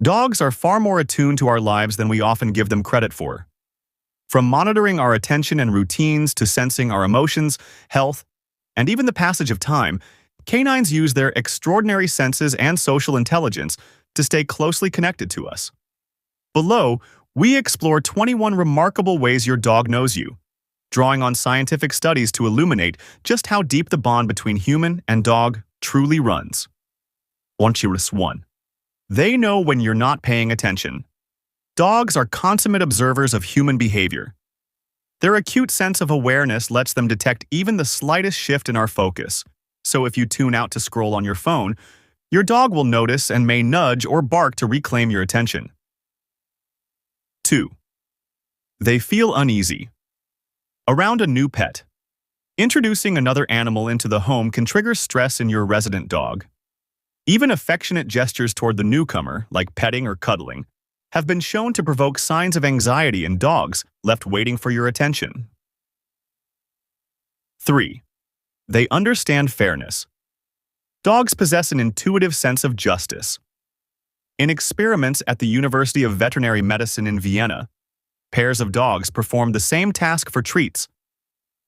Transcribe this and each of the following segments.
Dogs are far more attuned to our lives than we often give them credit for. From monitoring our attention and routines to sensing our emotions, health, and even the passage of time, canines use their extraordinary senses and social intelligence to stay closely connected to us. Below, we explore 21 remarkable ways your dog knows you, drawing on scientific studies to illuminate just how deep the bond between human and dog truly runs. 1. They know when you're not paying attention. Dogs are consummate observers of human behavior. Their acute sense of awareness lets them detect even the slightest shift in our focus. So if you tune out to scroll on your phone, your dog will notice and may nudge or bark to reclaim your attention. 2. They feel uneasy. Around a new pet. Introducing another animal into the home can trigger stress in your resident dog. Even affectionate gestures toward the newcomer, like petting or cuddling, have been shown to provoke signs of anxiety in dogs left waiting for your attention. 3. They understand fairness. Dogs possess an intuitive sense of justice. In experiments at the University of Veterinary Medicine in Vienna, pairs of dogs performed the same task for treats.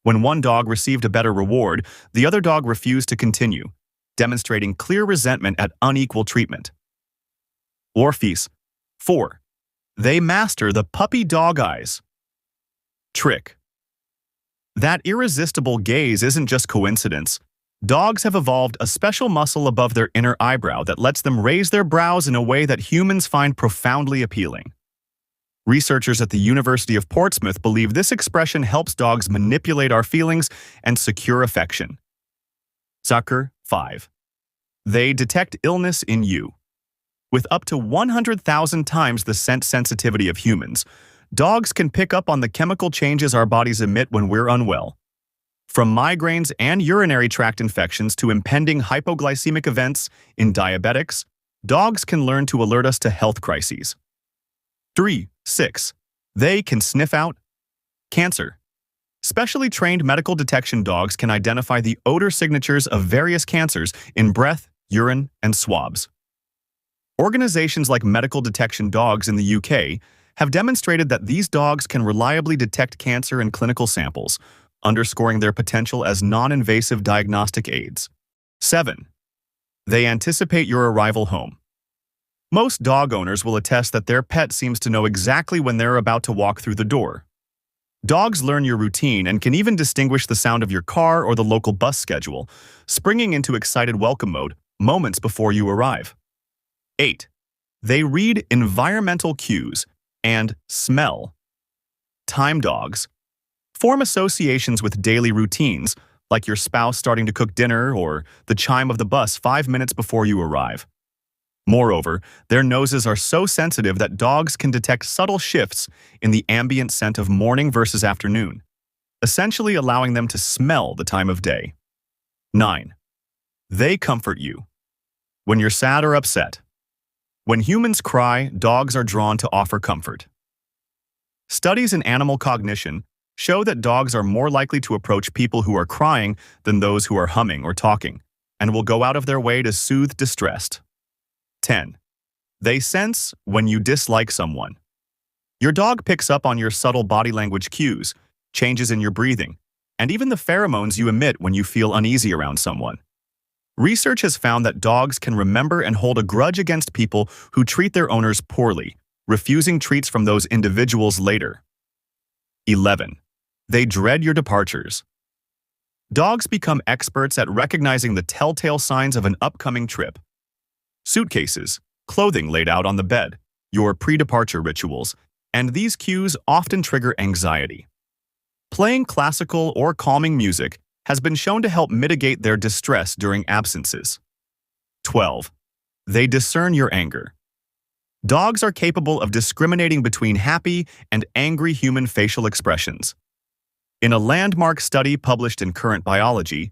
When one dog received a better reward, the other dog refused to continue, demonstrating clear resentment at unequal treatment. Orpheus. 4. They master the puppy dog eyes. Trick. That irresistible gaze isn't just coincidence. Dogs have evolved a special muscle above their inner eyebrow that lets them raise their brows in a way that humans find profoundly appealing. Researchers at the University of Portsmouth believe this expression helps dogs manipulate our feelings and secure affection. Zucker. 5. They detect illness in you. With up to 100,000 times the scent sensitivity of humans, dogs can pick up on the chemical changes our bodies emit when we're unwell. From migraines and urinary tract infections to impending hypoglycemic events in diabetics, dogs can learn to alert us to health crises. 6. They can sniff out cancer. Specially trained medical detection dogs can identify the odor signatures of various cancers in breath, urine, and swabs. Organizations like Medical Detection Dogs in the UK have demonstrated that these dogs can reliably detect cancer in clinical samples, underscoring their potential as non-invasive diagnostic aids. 7. They anticipate your arrival home. Most dog owners will attest that their pet seems to know exactly when they're about to walk through the door. Dogs learn your routine and can even distinguish the sound of your car or the local bus schedule, springing into excited welcome mode moments before you arrive. 8. They read environmental cues and smell. Time dogs form associations with daily routines, like your spouse starting to cook dinner or the chime of the bus 5 minutes before you arrive. Moreover, their noses are so sensitive that dogs can detect subtle shifts in the ambient scent of morning versus afternoon, essentially allowing them to smell the time of day. 9. They comfort you. When you're sad or upset. When humans cry, dogs are drawn to offer comfort. Studies in animal cognition show that dogs are more likely to approach people who are crying than those who are humming or talking, and will go out of their way to soothe distressed. 10. They sense when you dislike someone. Your dog picks up on your subtle body language cues, changes in your breathing, and even the pheromones you emit when you feel uneasy around someone. Research has found that dogs can remember and hold a grudge against people who treat their owners poorly, refusing treats from those individuals later. 11. They dread your departures. Dogs become experts at recognizing the telltale signs of an upcoming trip. Suitcases, clothing laid out on the bed, your pre-departure rituals, and these cues often trigger anxiety. Playing classical or calming music has been shown to help mitigate their distress during absences. 12. They discern your anger. Dogs are capable of discriminating between happy and angry human facial expressions. In a landmark study published in Current Biology,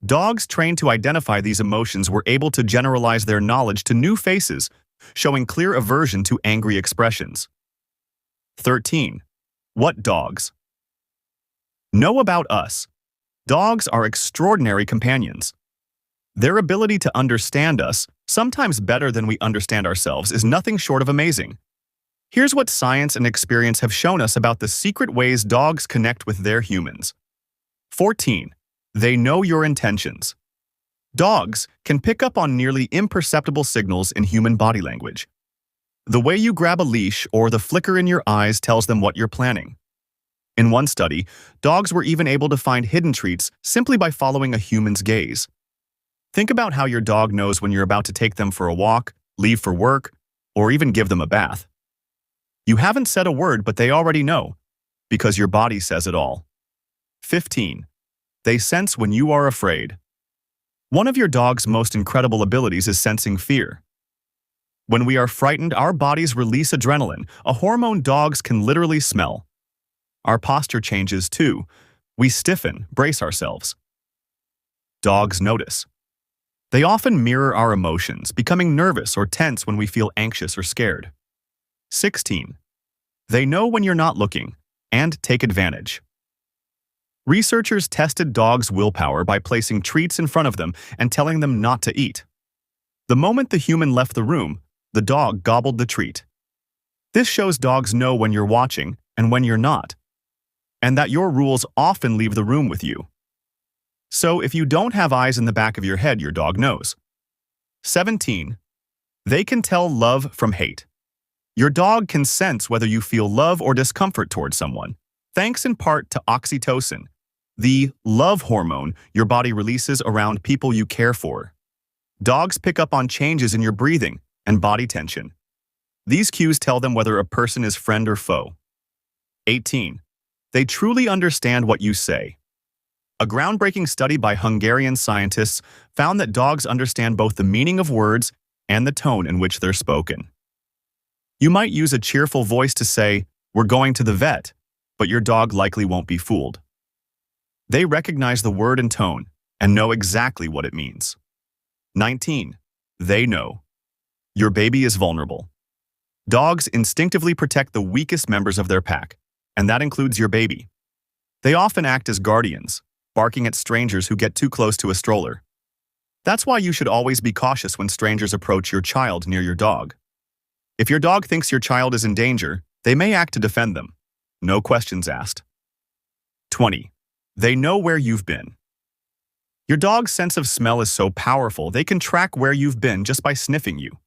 dogs trained to identify these emotions were able to generalize their knowledge to new faces, showing clear aversion to angry expressions. 13. What dogs know about us? Dogs are extraordinary companions. Their ability to understand us Sometimes better than we understand ourselves is nothing short of amazing. Here's what science and experience have shown us about the secret ways dogs connect with their humans. 14. They know your intentions. Dogs can pick up on nearly imperceptible signals in human body language. The way you grab a leash or the flicker in your eyes tells them what you're planning. In one study, dogs were even able to find hidden treats simply by following a human's gaze. Think about how your dog knows when you're about to take them for a walk, leave for work, or even give them a bath. You haven't said a word, but they already know, because your body says it all. 15. They sense when you are afraid. One of your dog's most incredible abilities is sensing fear. When we are frightened, our bodies release adrenaline, a hormone dogs can literally smell. Our posture changes too. We stiffen, brace ourselves. Dogs notice. They often mirror our emotions, becoming nervous or tense when we feel anxious or scared. 16. They know when you're not looking and take advantage. Researchers tested dogs' willpower by placing treats in front of them and telling them not to eat. The moment the human left the room, the dog gobbled the treat. This shows dogs know when you're watching and when you're not, and that your rules often leave the room with you. So if you don't have eyes in the back of your head, your dog knows. 17. They can tell love from hate. Your dog can sense whether you feel love or discomfort towards someone, thanks in part to oxytocin, the love hormone your body releases around people you care for. Dogs pick up on changes in your breathing and body tension. These cues tell them whether a person is friend or foe. 18. They truly understand what you say. A groundbreaking study by Hungarian scientists found that dogs understand both the meaning of words and the tone in which they're spoken. You might use a cheerful voice to say, "We're going to the vet," but your dog likely won't be fooled. They recognize the word and tone and know exactly what it means. 19. They know. Your baby is vulnerable. Dogs instinctively protect the weakest members of their pack, and that includes your baby. They often act as guardians, barking at strangers who get too close to a stroller. That's why you should always be cautious when strangers approach your child near your dog. If your dog thinks your child is in danger, they may act to defend them. No questions asked. 20. They know where you've been. Your dog's sense of smell is so powerful they can track where you've been just by sniffing you.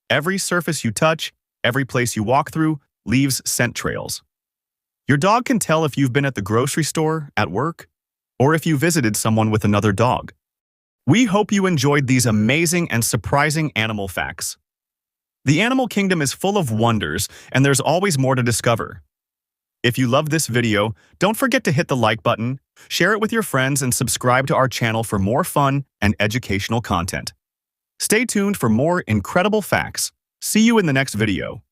Every surface you touch, every place you walk through, leaves scent trails. Your dog can tell if you've been at the grocery store, at work, or if you visited someone with another dog. We hope you enjoyed these amazing and surprising animal facts. The animal kingdom is full of wonders, and there's always more to discover. If you loved this video, don't forget to hit the like button, share it with your friends, and subscribe to our channel for more fun and educational content. Stay tuned for more incredible facts. See you in the next video.